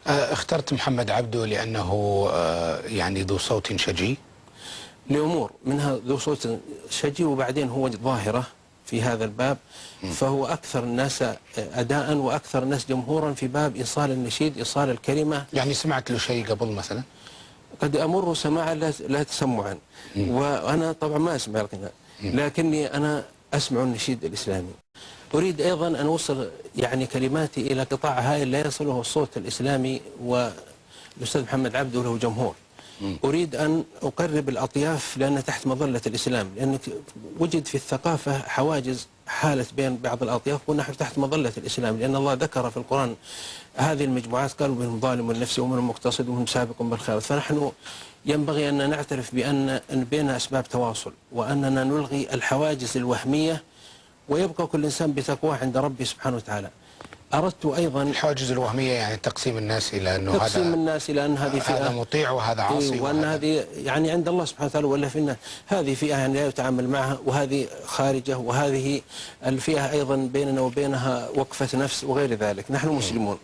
اخترت محمد عبده لأنه يعني ذو صوت شجي؟ لأمور منها ذو صوت شجي، وبعدين هو ظاهرة في هذا الباب، فهو أكثر الناس أداء وأكثر الناس جمهورا في باب إيصال النشيد، إيصال الكلمة. يعني سمعت له شيء قبل مثلا؟ قد أمر سماعا لا تسمعا، وأنا طبعا ما أسمع الغناء، لكني أنا أسمع النشيد الإسلامي. أريد أيضا أن أوصل يعني كلماتي إلى قطاع هائل لا يصله الصوت الإسلامي، والأستاذ محمد عبده له جمهور. أريد أن أقرب الأطياف لأن تحت مظلة الإسلام، لأن وجد في الثقافة حواجز حالت بين بعض الأطياف، ونحن تحت مظلة الإسلام، لأن الله ذكر في القرآن هذه المجموعات، قالوا منهم ظالم لنفسه ومنهم مقتصد ومنهم سابق بالخيرات. فنحن ينبغي أن نعترف بأن بين أسباب تواصل، وأننا نلغي الحواجز الوهمية، ويبقى كل إنسان بتقواه عند ربه سبحانه وتعالى. أردت أيضا الحواجز الوهمية يعني تقسيم الناس إلى أنه تقسيم الناس إلى أن هذه فئة هذا مطيع وهذا عاصي، وأن هذه يعني عند الله سبحانه وتعالى، ولا في هذه فئة يعني لا يتعامل معها، وهذه خارجة، وهذه الفئة أيضا بيننا وبينها وقفة نفس وغير ذلك. نحن مسلمون.